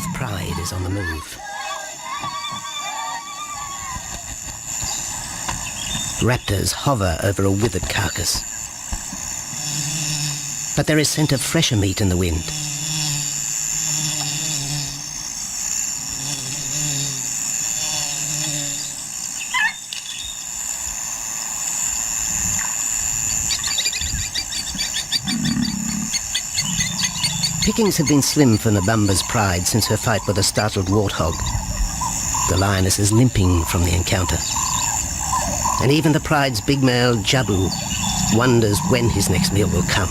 Mammoth pride is on the move. Raptors hover over a withered carcass. But there is scent of fresher meat in the wind. Pickings have been slim for Nabamba's pride since her fight with a startled warthog. The lioness is limping from the encounter. And even the pride's big male, Jabu, wonders when his next meal will come.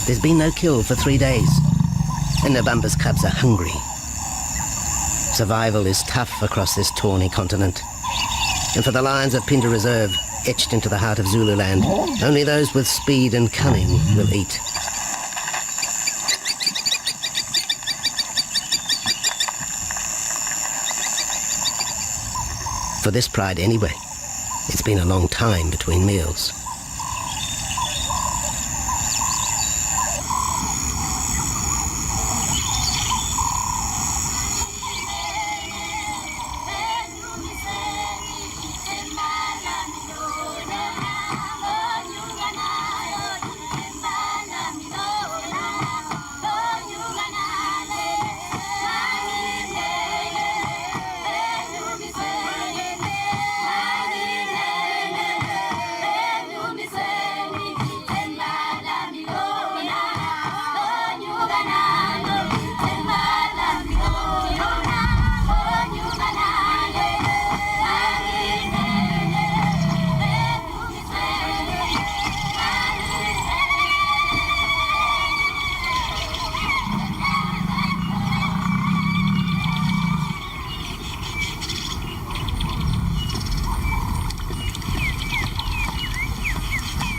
There's been no kill for 3 days, and Nabamba's cubs are hungry. Survival is tough across this tawny continent, and for the lions of Pinda Reserve, etched into the heart of Zululand, only those with speed and cunning will eat. For this pride anyway, it's been a long time between meals.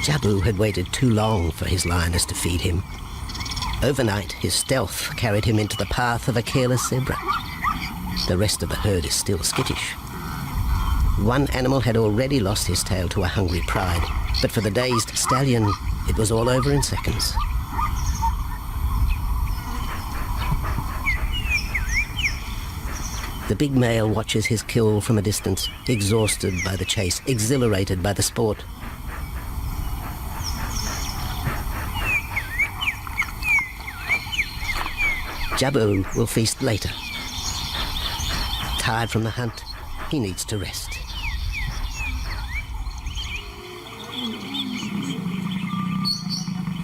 Jabu had waited too long for his lioness to feed him. Overnight, his stealth carried him into the path of a careless zebra. The rest of the herd is still skittish. One animal had already lost his tail to a hungry pride, but for the dazed stallion, it was all over in seconds. The big male watches his kill from a distance, exhausted by the chase, exhilarated by the sport. Jabu will feast later. Tired from the hunt, he needs to rest.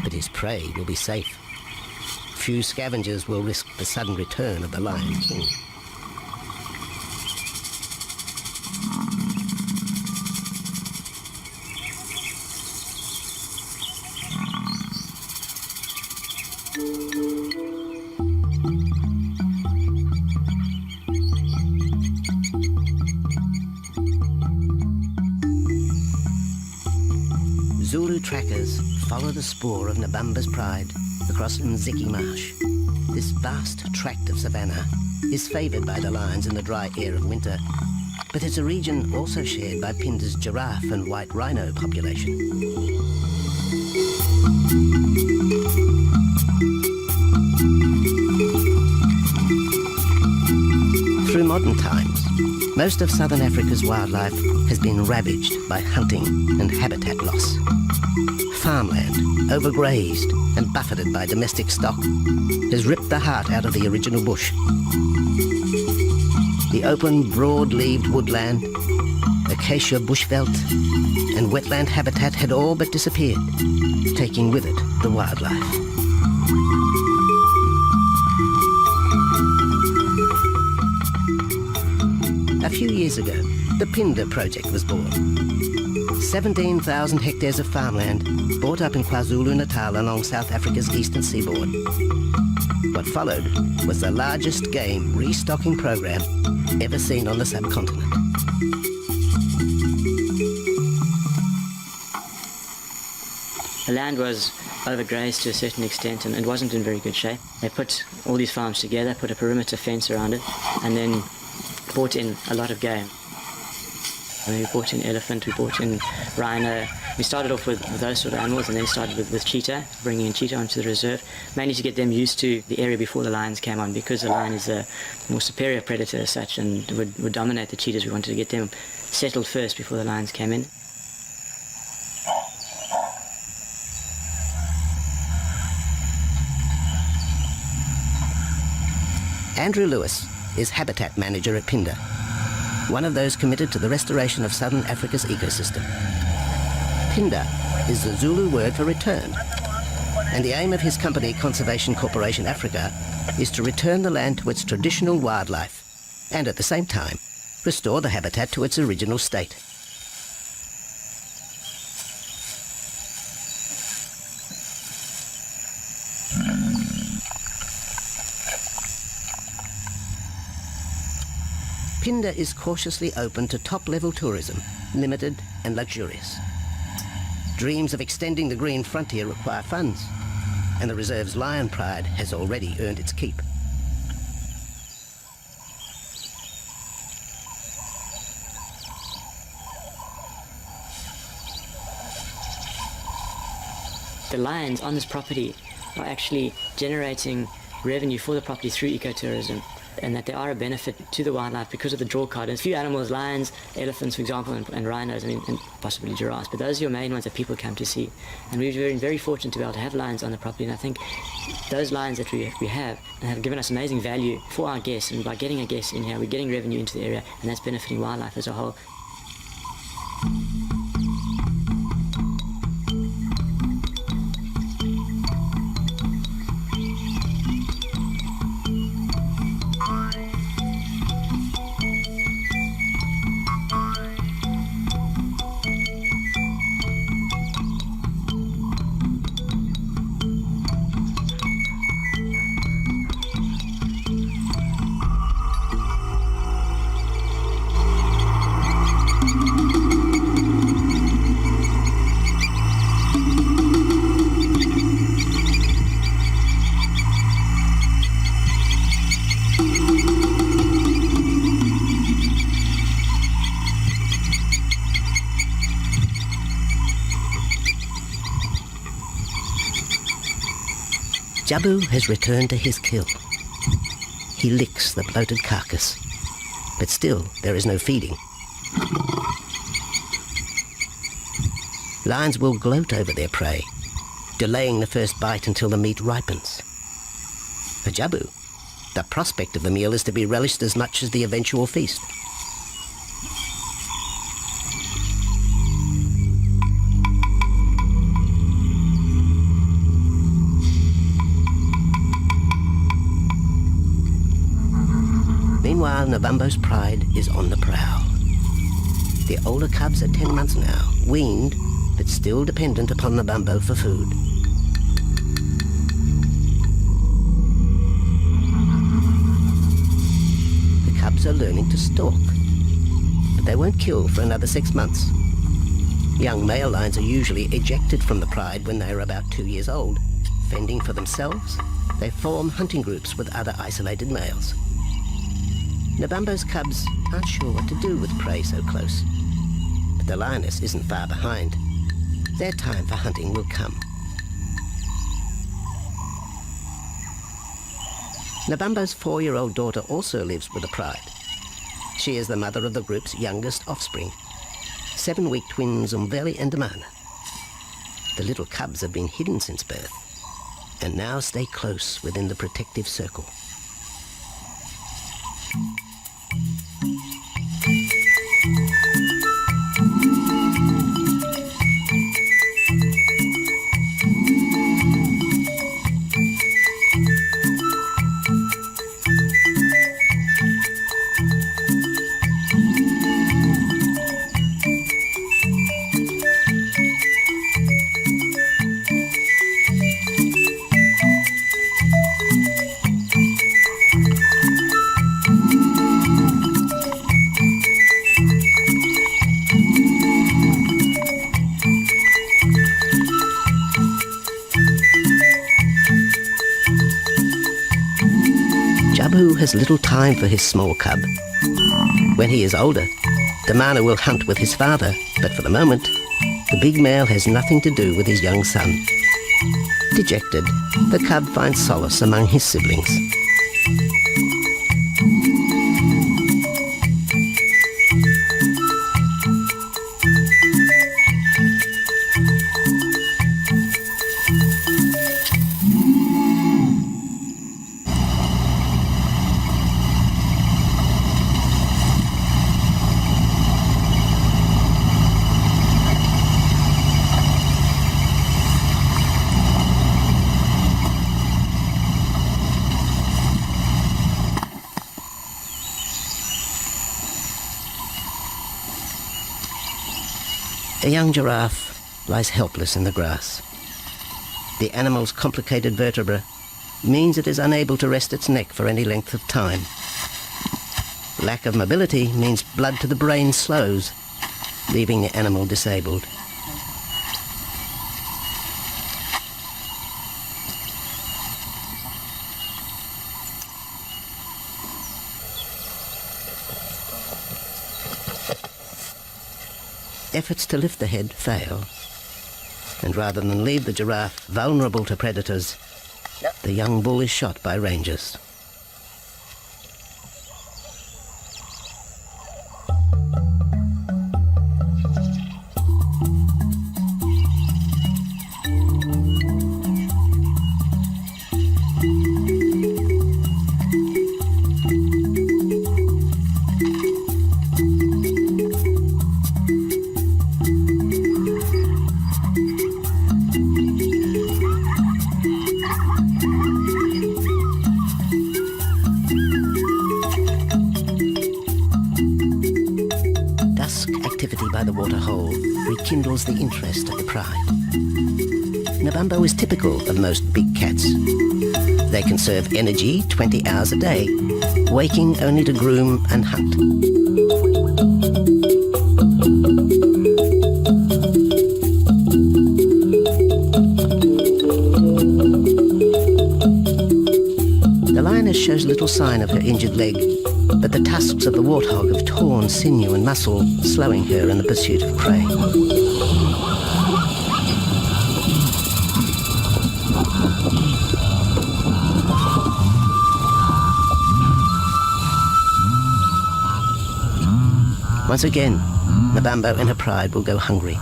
But his prey will be safe. Few scavengers will risk the sudden return of the Lion King. Zulu trackers follow the spoor of Nabamba's pride across Nziki Marsh. This vast tract of savanna is favoured by the lions in the dry air of winter, but it's a region also shared by Pinda's giraffe and white rhino population. Through modern times, most of southern Africa's wildlife has been ravaged by hunting and habitat loss. Farmland, overgrazed and buffeted by domestic stock, has ripped the heart out of the original bush. The open, broad-leaved woodland, acacia bushveld, and wetland habitat had all but disappeared, taking with it the wildlife. A few years ago, the Pinda project was born. 17,000 hectares of farmland bought up in KwaZulu-Natal along South Africa's eastern seaboard. What followed was the largest game restocking program ever seen on the subcontinent. The land was overgrazed to a certain extent and it wasn't in very good shape. They put all these farms together, put a perimeter fence around it, and then brought in a lot of game. We brought in elephant, we brought in rhino. We started off with those sort of animals and then started with cheetah, bringing in cheetah onto the reserve, mainly to get them used to the area before the lions came on, because the lion is a more superior predator as such and would dominate the cheetahs. We wanted to get them settled first before the lions came in. Andrew Lewis is habitat manager at Pinda, one of those committed to the restoration of southern Africa's ecosystem. Pinda is the Zulu word for return, and the aim of his company, Conservation Corporation Africa, is to return the land to its traditional wildlife and at the same time restore the habitat to its original state. Pinda is cautiously open to top-level tourism, limited and luxurious. Dreams of extending the green frontier require funds, and the reserve's lion pride has already earned its keep. The lions on this property are actually generating revenue for the property through ecotourism, and that they are a benefit to the wildlife because of the draw card. And a few animals, lions, elephants, for example, and rhinos, and possibly giraffes, but those are your main ones that people come to see. And we've been very fortunate to be able to have lions on the property, and I think those lions that we have given us amazing value for our guests, and by getting our guests in here, we're getting revenue into the area, and that's benefiting wildlife as a whole. Jabu has returned to his kill. He licks the bloated carcass, but still there is no feeding. Lions will gloat over their prey, delaying the first bite until the meat ripens. For Jabu, the prospect of the meal is to be relished as much as the eventual feast. Meanwhile, Nabambo's pride is on the prowl. The older cubs are 10 months now, weaned, but still dependent upon Nabambo for food. The cubs are learning to stalk, but they won't kill for another 6 months. Young male lions are usually ejected from the pride when they are about 2 years old. Fending for themselves, they form hunting groups with other isolated males. Nabambo's cubs aren't sure what to do with prey so close, but the lioness isn't far behind. Their time for hunting will come. Nabambo's 4-year-old daughter also lives with the pride. She is the mother of the group's youngest offspring, 7-week twins Umveli and Damana. The little cubs have been hidden since birth, and now stay close within the protective circle. jabu has little time for his small cub. When he is older, the mana will hunt with his father, but for the moment, the big male has nothing to do with his young son. Dejected, the cub finds solace among his siblings. A young giraffe lies helpless in the grass. The animal's complicated vertebra means it is unable to rest its neck for any length of time. Lack of mobility means blood to the brain slows, leaving the animal disabled. Efforts to lift the head fail, and rather than leave the giraffe vulnerable to predators, the young bull is shot by rangers. Activity by the waterhole rekindles the interest of the pride. Nabambo is typical of most big cats. They conserve energy 20 hours a day, waking only to groom and hunt. The lioness shows little sign of her injured leg, but the tusks of the warthog have torn sinew and muscle, slowing her in the pursuit of prey. Once again, Nabambo in her pride will go hungry.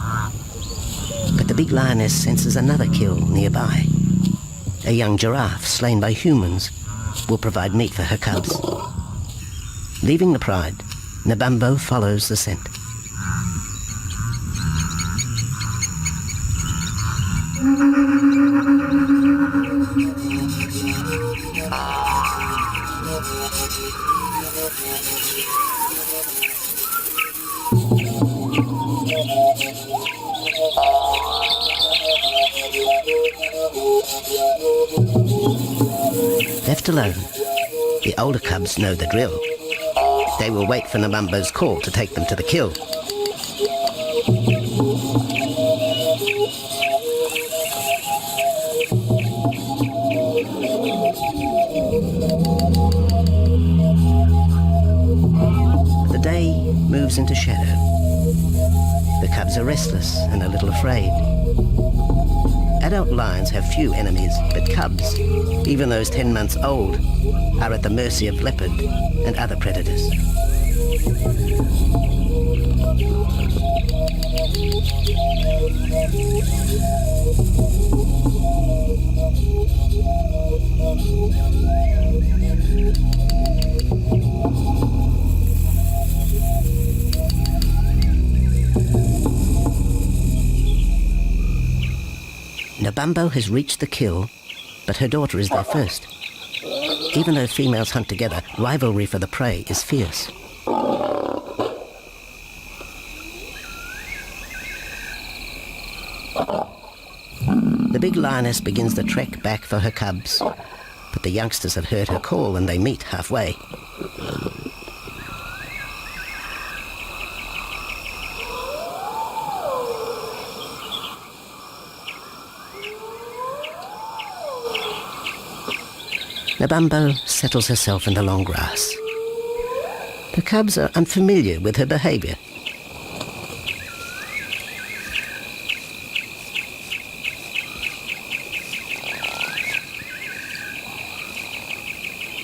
But the big lioness senses another kill nearby. A young giraffe slain by humans will provide meat for her cubs. Leaving the pride, Nabambo follows the scent. Left alone, the older cubs know the drill. They will wait for Nabambo's call to take them to the kill. The day moves into shadow. The cubs are restless and a little afraid. Adult lions have few enemies, but cubs, even those 10 months old, are at the mercy of leopard and other predators. Nabambo has reached the kill, but her daughter is there first. Even though females hunt together, rivalry for the prey is fierce. The big lioness begins the trek back for her cubs, but the youngsters have heard her call and they meet halfway. Nabambo settles herself in the long grass. The cubs are unfamiliar with her behaviour.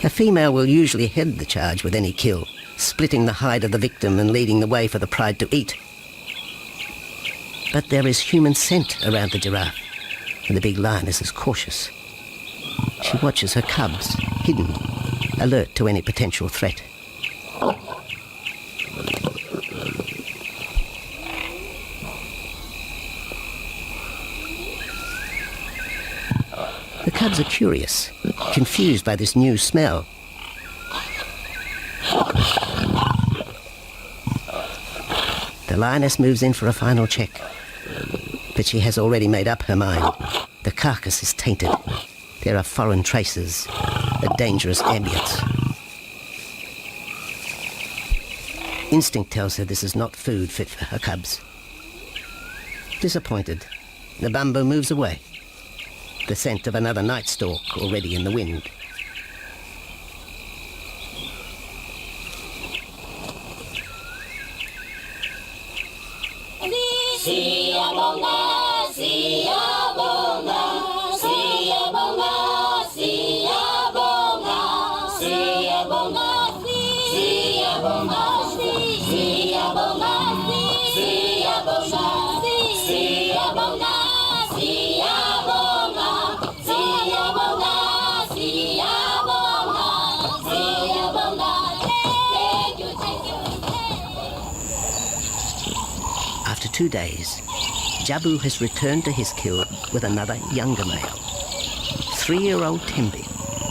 A female will usually head the charge with any kill, splitting the hide of the victim and leading the way for the pride to eat. But there is human scent around the giraffe, and the big lioness is cautious. She watches her cubs, hidden, alert to any potential threat. The cubs are curious, confused by this new smell. The lioness moves in for a final check, but she has already made up her mind. The carcass is tainted. There are foreign traces, a dangerous ambience. Instinct tells her this is not food fit for her cubs. Disappointed, Nabambo moves away, the scent of another night stalk already in the wind. After 2 days, Jabu has returned to his kill with another younger male. 3-year-old Tembi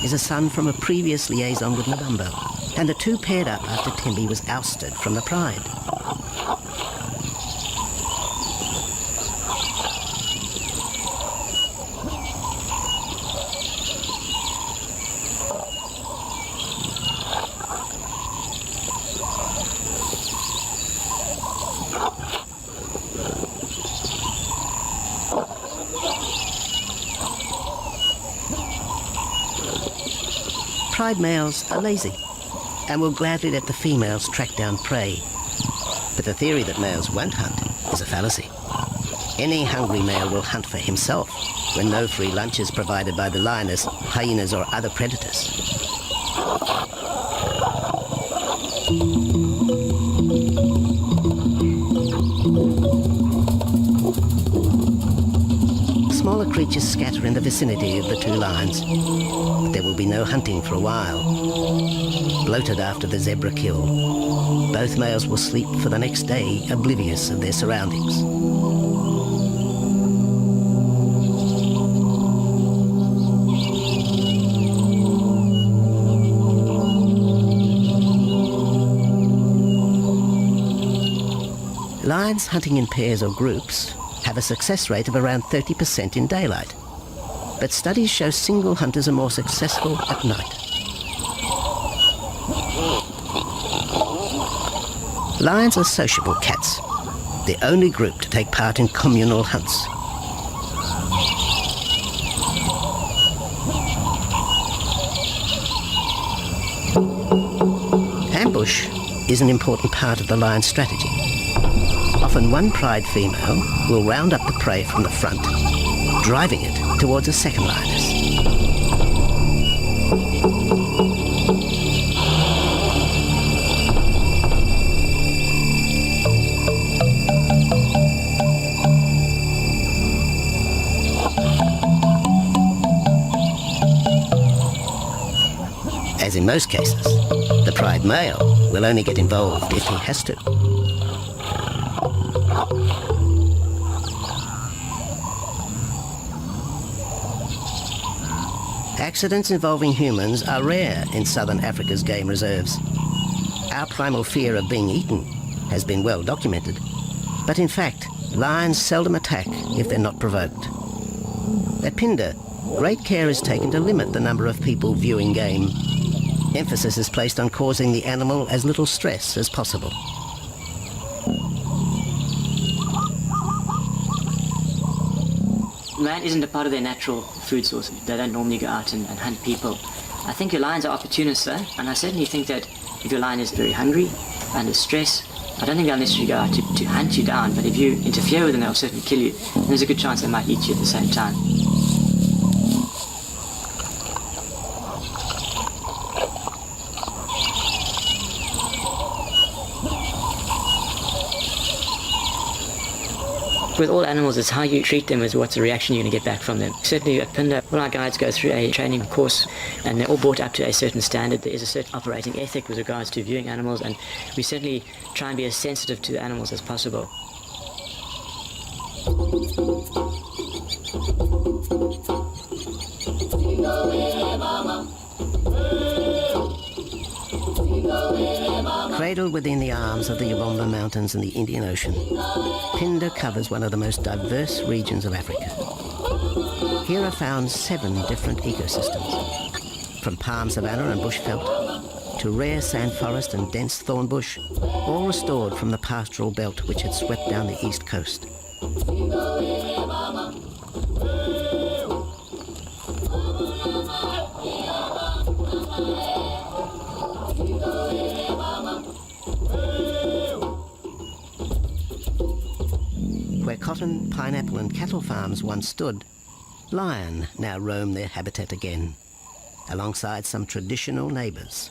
is a son from a previous liaison with Nabambo, and the two paired up after Tembi was ousted from the pride. Pride males are lazy and will gladly let the females track down prey. But the theory that males won't hunt is a fallacy. Any hungry male will hunt for himself when no free lunch is provided by the lioness, hyenas or other predators. Smaller creatures scatter in the vicinity of the two lions. There will be no hunting for a while. Bloated after the zebra kill, both males will sleep for the next day, oblivious of their surroundings. Lions hunting in pairs or groups have a success rate of around 30% in daylight, but studies show single hunters are more successful at night. Lions are sociable cats, the only group to take part in communal hunts. Ambush is an important part of the lion's strategy. Often one pride female will round up the prey from the front, driving it towards a second lioness. As in most cases, the pride male will only get involved if he has to. Accidents involving humans are rare in southern Africa's game reserves. Our primal fear of being eaten has been well documented, but in fact, lions seldom attack if they're not provoked. At Phinda, great care is taken to limit the number of people viewing game. Emphasis is placed on causing the animal as little stress as possible. Lion isn't a part of their natural food source. They don't normally go out and hunt people. I think your lions are opportunists though, and I certainly think that if your lion is very hungry, under stress, I don't think they'll necessarily go out to hunt you down, but if you interfere with them, they'll certainly kill you. And there's a good chance they might eat you at the same time. With all animals, it's how you treat them is what's the reaction you're going to get back from them. Certainly at Pinda, all our guides go through a training course and they're all brought up to a certain standard. There is a certain operating ethic with regards to viewing animals, and we certainly try and be as sensitive to the animals as possible. Cradled within the arms of the Yabomba Mountains and the Indian Ocean, Pinda covers one of the most diverse regions of Africa. Here are found 7 different ecosystems, from palm savanna and bushveld to rare sand forest and dense thorn bush, all restored from the pastoral belt which had swept down the east coast. Where cotton, pineapple and cattle farms once stood, lion now roam their habitat again, alongside some traditional neighbours.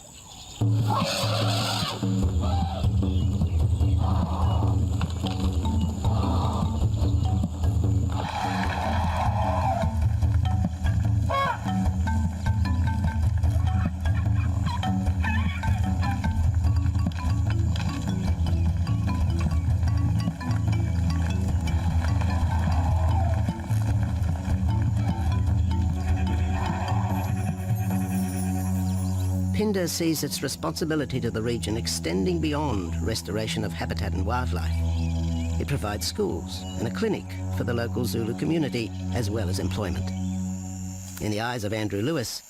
Pinda sees its responsibility to the region extending beyond restoration of habitat and wildlife. It provides schools and a clinic for the local Zulu community, as well as employment. In the eyes of Andrew Lewis,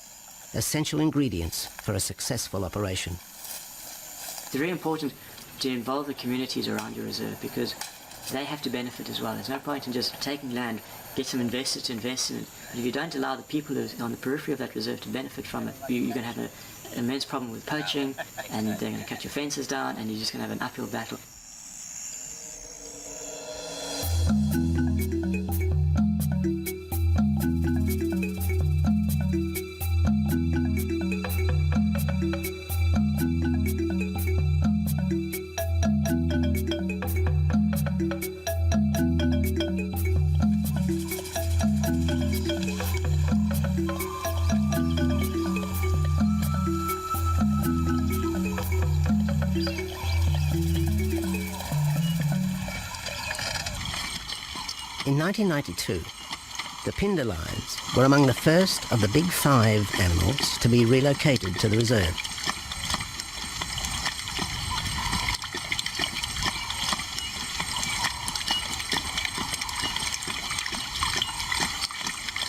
essential ingredients for a successful operation. It's very important to involve the communities around your reserve because they have to benefit as well. There's no point in just taking land, get some investors to invest in it, but if you don't allow the people who are on the periphery of that reserve to benefit from it, you're going to have an immense problem with poaching, and they're going to cut your fences down, and you're just going to have an uphill battle. In 1992, the Pinda lions were among the first of the big 5 animals to be relocated to the reserve.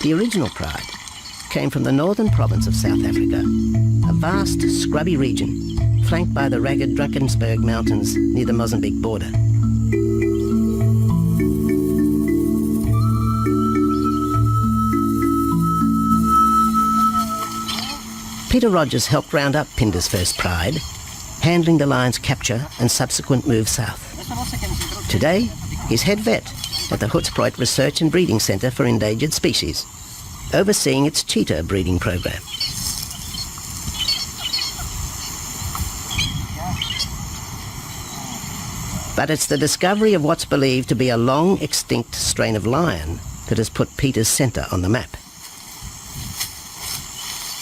The original pride came from the northern province of South Africa, a vast scrubby region flanked by the ragged Drakensberg Mountains near the Mozambique border. Peter Rogers helped round up Pinda's first pride, handling the lion's capture and subsequent move south. Today, he's head vet at the Hoedspruit Research and Breeding Centre for Endangered Species, overseeing its cheetah breeding program. But it's the discovery of what's believed to be a long extinct strain of lion that has put Peter's centre on the map.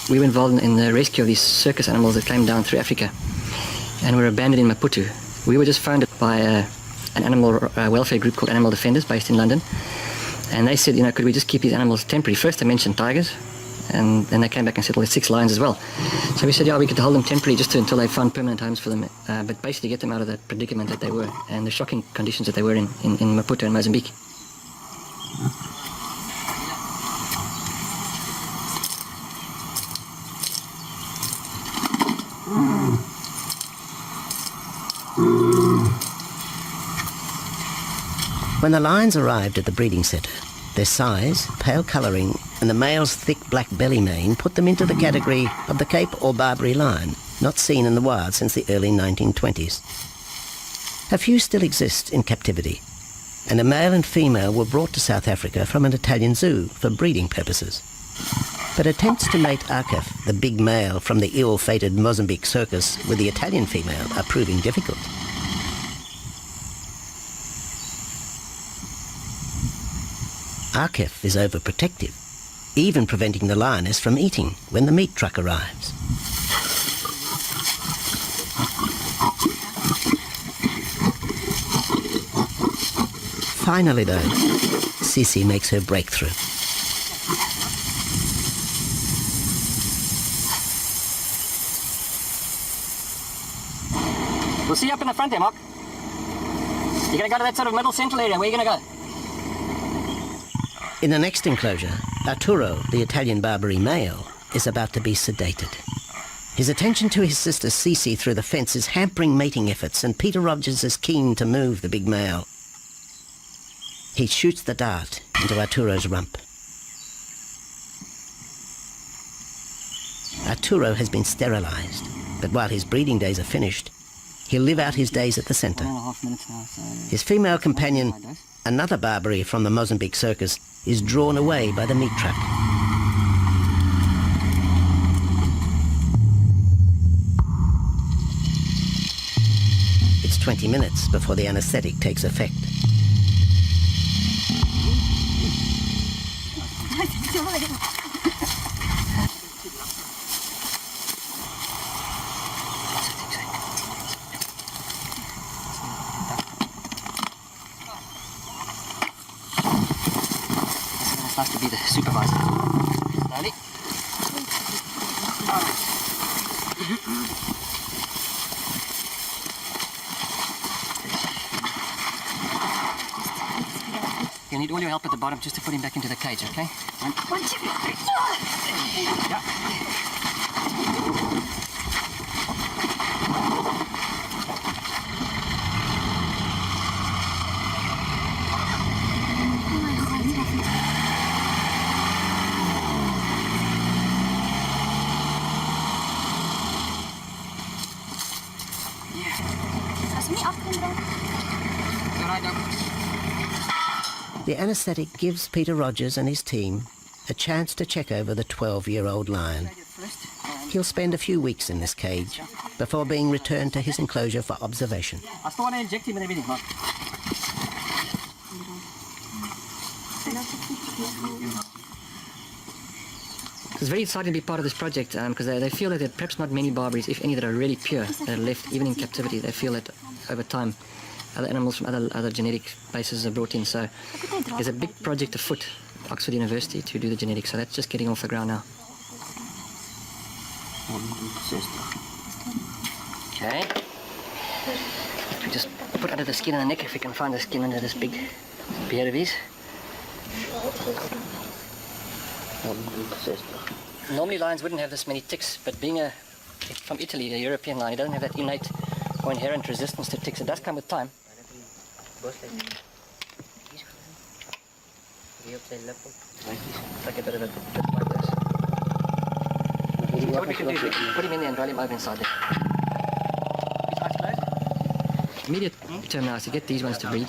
We were involved in the rescue of these circus animals that came down through Africa and were abandoned in Maputo. We were just founded by an animal welfare group called Animal Defenders based in London. And they said, could we just keep these animals temporary? First they mentioned tigers, and then they came back and said, well, there's 6 lions as well. So we said, yeah, we could hold them temporarily just until they found permanent homes for them, but basically get them out of that predicament that they were and the shocking conditions that they were in Maputo and Mozambique. When the lions arrived at the breeding centre, their size, pale colouring and the male's thick black belly mane put them into the category of the Cape or Barbary lion, not seen in the wild since the early 1920s. A few still exist in captivity, and a male and female were brought to South Africa from an Italian zoo for breeding purposes. But attempts to mate Akef, the big male from the ill-fated Mozambique circus, with the Italian female are proving difficult. Akef is overprotective, even preventing the lioness from eating when the meat truck arrives. Finally, though, Sissy makes her breakthrough. We'll see you up in the front there, Mark. You're going to go to that sort of middle central area. Where are you going to go? In the next enclosure, Arturo, the Italian Barbary male, is about to be sedated. His attention to his sister Cece through the fence is hampering mating efforts, and Peter Rogers is keen to move the big male. He shoots the dart into Arturo's rump. Arturo has been sterilized, but while his breeding days are finished, he'll live out his days at the center. 1.5 minutes now, so... His female companion, another Barbary from the Mozambique circus, is drawn away by the meat truck. It's 20 minutes before the anesthetic takes effect. It's nice to be the supervisor. Slowly. You'll need all your help at the bottom just to put him back into the cage, okay? One, two, three. Yeah. The anesthetic gives Peter Rogers and his team a chance to check over the 12-year-old lion. He'll spend a few weeks in this cage before being returned to his enclosure for observation. I still want to inject him and everything, Mark. It's very exciting to be part of this project because they feel that there are perhaps not many Barbaries, if any, that are really pure, that are left even in captivity. They feel that over time other animals from other genetic bases are brought in. So there's a big project afoot at Oxford University to do the genetics. So that's just getting off the ground now. Okay. We just put under the skin on the neck if we can find the skin under this big beard of his. Normally lions wouldn't have this many ticks, but being from Italy, a European lion, it doesn't have that innate or inherent resistance to ticks. It does come with time. Like a bit of a bit like this. What we can do is put him in there and roll him over inside there. Immediate term now is to get these ones to breed,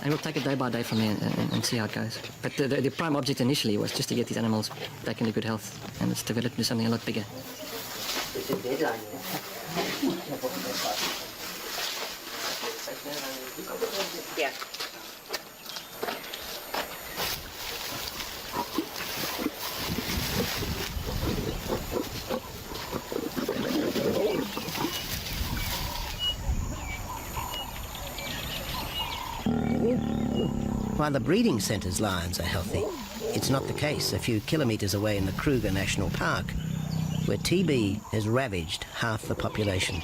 and we'll take it day by day from there and see how it goes. But the prime object initially was just to get these animals back into good health, and it's developed into something a lot bigger. Yeah. While the breeding centre's lions are healthy, it's not the case a few kilometres away in the Kruger National Park, where TB has ravaged half the population.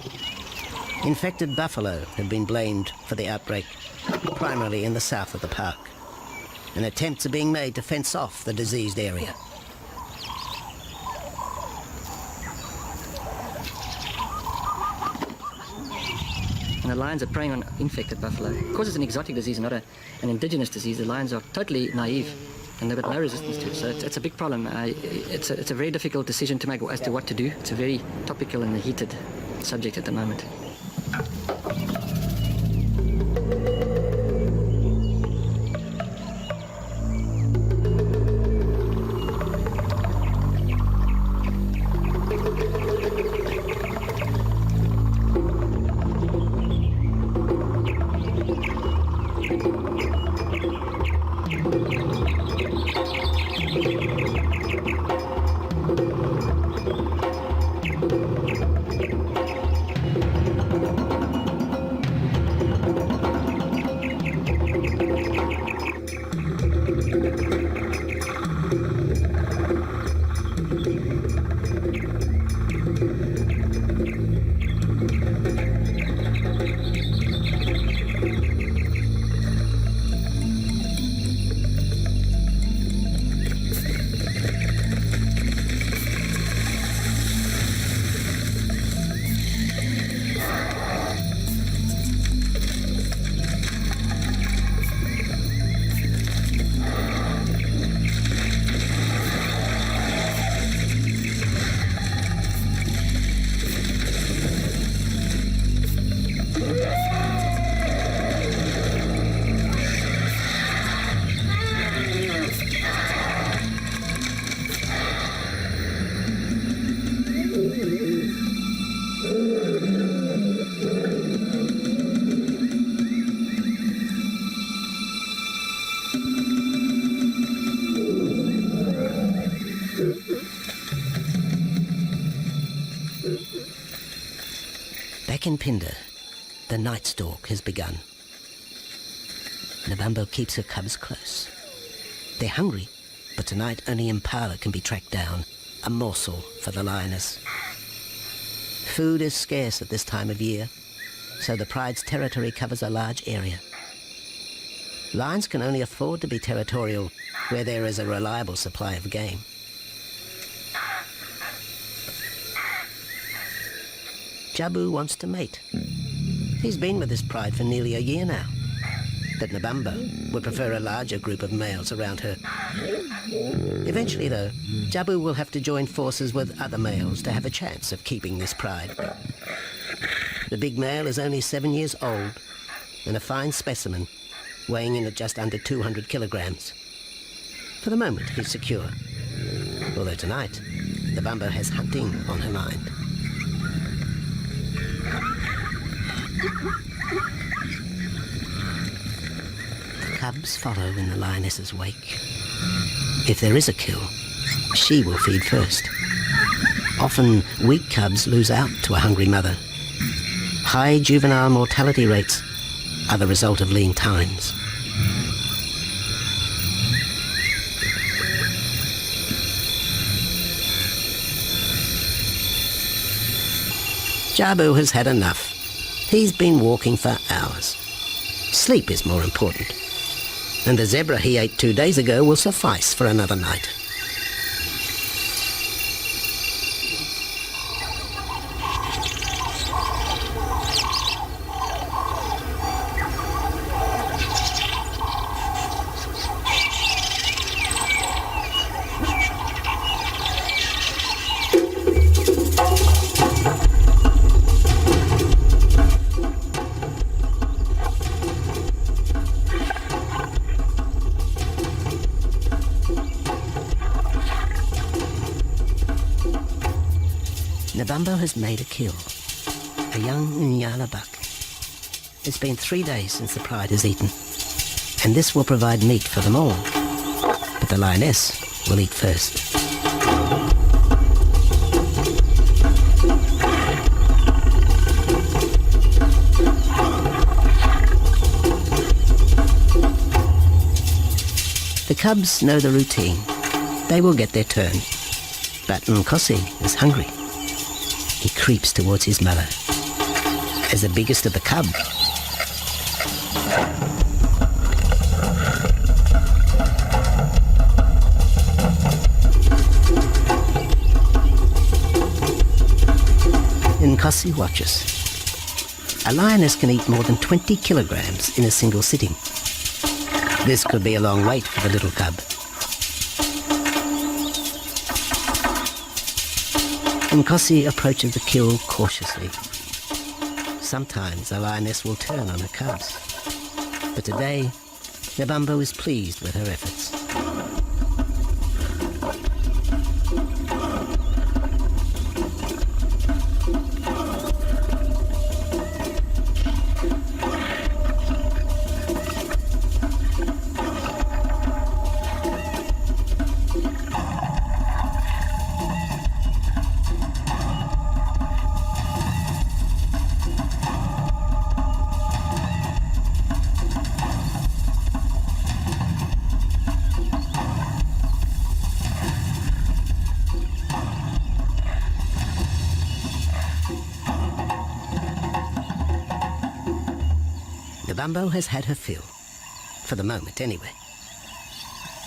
Infected buffalo have been blamed for the outbreak, primarily in the south of the park, and attempts are being made to fence off the diseased area. And the lions are preying on infected buffalo. Because it's an exotic disease and not an indigenous disease, the lions are totally naive and they've got no resistance to it. So it's a big problem. It's a very difficult decision to make as to what to do. It's a very topical and heated subject at the moment. Back in Phinda, the night stalk has begun. Nabambo keeps her cubs close. They're hungry, but tonight only Impala can be tracked down, a morsel for the lioness. Food is scarce at this time of year, so the pride's territory covers a large area. Lions can only afford to be territorial where there is a reliable supply of game. Jabu wants to mate. He's been with his pride for nearly a year now. But Nabambo would prefer a larger group of males around her. Eventually, though, Jabu will have to join forces with other males to have a chance of keeping this pride. The big male is only 7 years old and a fine specimen, weighing in at just under 200 kilograms. For the moment, he's secure. Although tonight, Nabambo has hunting on her mind. The cubs follow in the lioness's wake. If there is a kill, she will feed first. Often, weak cubs lose out to a hungry mother. High juvenile mortality rates are the result of lean times. Jabu has had enough. He's been walking for hours. Sleep is more important. And the zebra he ate 2 days ago will suffice for another night. Nabambo has made a kill, a young Nyala buck. It's been 3 days since the pride has eaten, and this will provide meat for them all. But the lioness will eat first. The cubs know the routine. They will get their turn. But Nkosi is hungry. He creeps towards his mother. As the biggest of the cub, Nkosi watches. A lioness can eat more than 20 kilograms in a single sitting. This could be a long wait for the little cub. Nkosi approaches the kill cautiously. Sometimes the lioness will turn on her cubs, but today Nabambo is pleased with her efforts. Nabambo has had her fill, for the moment anyway.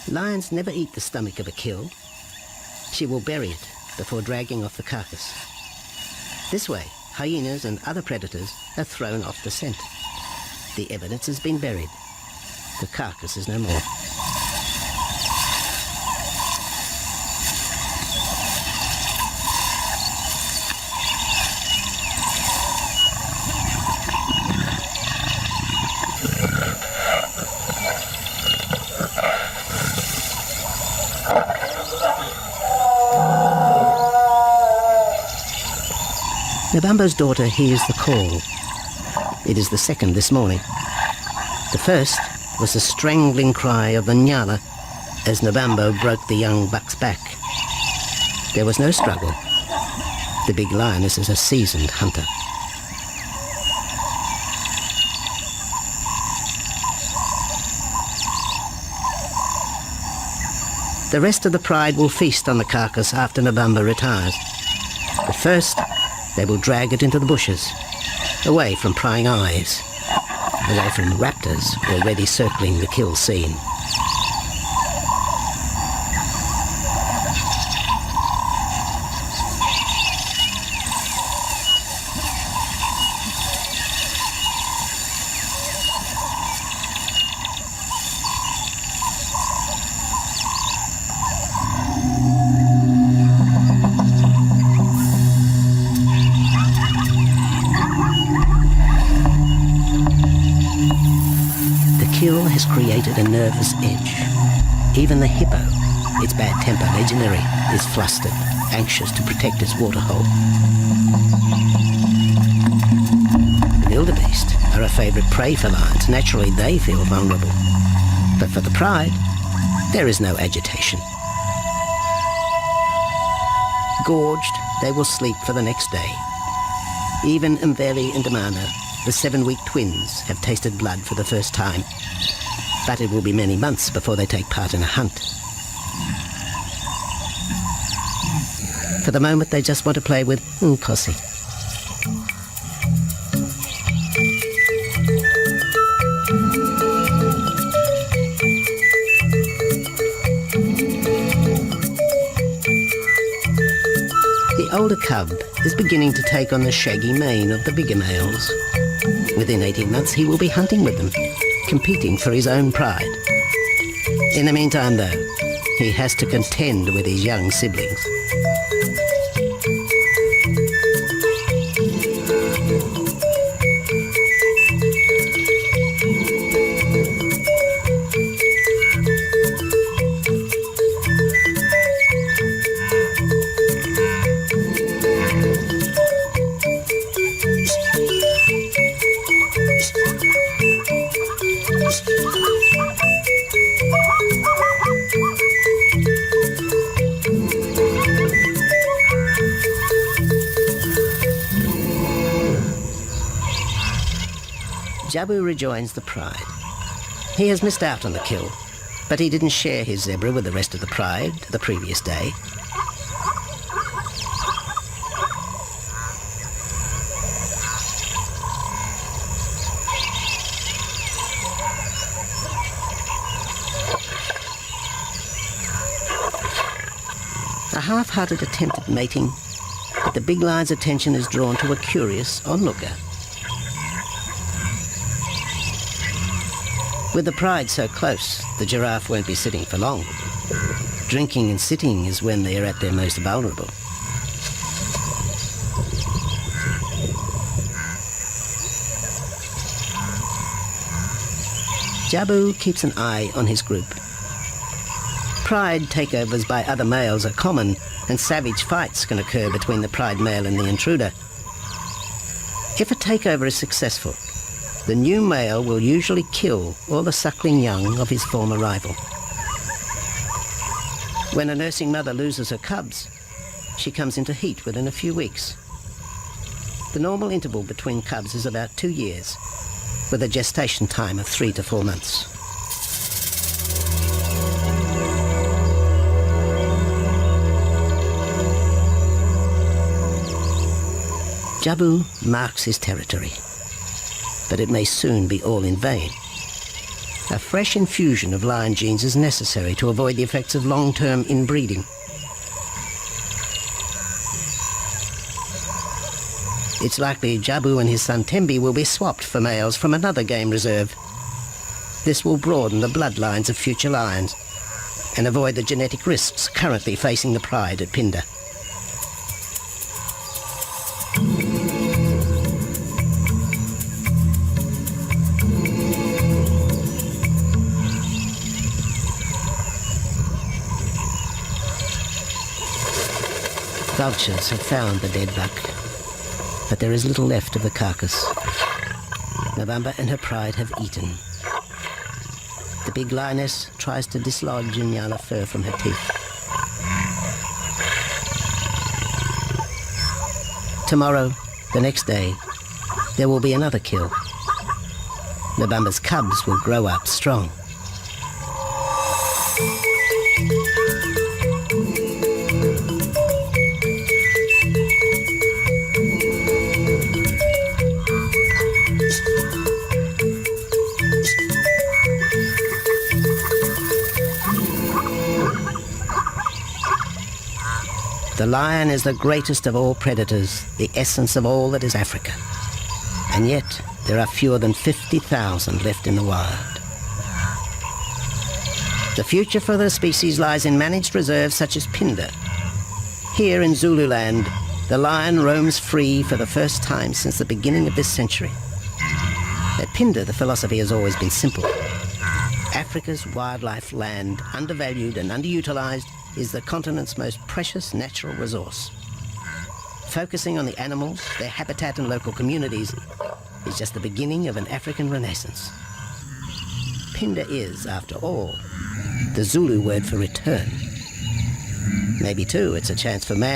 Lions never eat the stomach of a kill. She will bury it before dragging off the carcass. This way, hyenas and other predators are thrown off the scent. The evidence has been buried. The carcass is no more. Nabambo's daughter hears the call. It is the second this morning. The first was the strangling cry of the Nyala as Nabambo broke the young buck's back. There was no struggle. The big lioness is a seasoned hunter. The rest of the pride will feast on the carcass after Nabambo retires. But first, they will drag it into the bushes, away from prying eyes, away from raptors already circling the kill scene. Kill has created a nervous edge. Even the hippo, its bad temper legendary, is flustered, anxious to protect its waterhole. The wildebeest are a favourite prey for lions. Naturally, they feel vulnerable. But for the pride, there is no agitation. Gorged, they will sleep for the next day. Even Mveli and Damana, the 7-week twins, have tasted blood for the first time. But it will be many months before they take part in a hunt. For the moment, they just want to play with Nkosi. The older cub is beginning to take on the shaggy mane of the bigger males. Within 18 months, he will be hunting with them, competing for his own pride. In the meantime, though, he has to contend with his young siblings. Jabu rejoins the pride. He has missed out on the kill, but he didn't share his zebra with the rest of the pride the previous day. A half-hearted attempt at mating, but the big lion's attention is drawn to a curious onlooker. With the pride so close, the giraffe won't be sitting for long. Drinking and sitting is when they are at their most vulnerable. Jabu keeps an eye on his group. Pride takeovers by other males are common, and savage fights can occur between the pride male and the intruder. If a takeover is successful, the new male will usually kill all the suckling young of his former rival. When a nursing mother loses her cubs, she comes into heat within a few weeks. The normal interval between cubs is about 2 years, with a gestation time of 3 to 4 months. Jabu marks his territory, but it may soon be all in vain. A fresh infusion of lion genes is necessary to avoid the effects of long-term inbreeding. It's likely Jabu and his son Tembi will be swapped for males from another game reserve. This will broaden the bloodlines of future lions and avoid the genetic risks currently facing the pride at Phinda. Vultures have found the dead buck, but there is little left of the carcass. November and her pride have eaten. The big lioness tries to dislodge Inyala fur from her teeth. Tomorrow, the next day, there will be another kill. November's cubs will grow up strong. The lion is the greatest of all predators, the essence of all that is Africa. And yet, there are fewer than 50,000 left in the wild. The future for the species lies in managed reserves such as Phinda. Here in Zululand, the lion roams free for the first time since the beginning of this century. At Phinda, the philosophy has always been simple. Africa's wildlife land, undervalued and underutilized, is the continent's most precious natural resource. Focusing on the animals, their habitat and local communities is just the beginning of an African renaissance. Phinda is, after all, the Zulu word for return. Maybe, too, it's a chance for man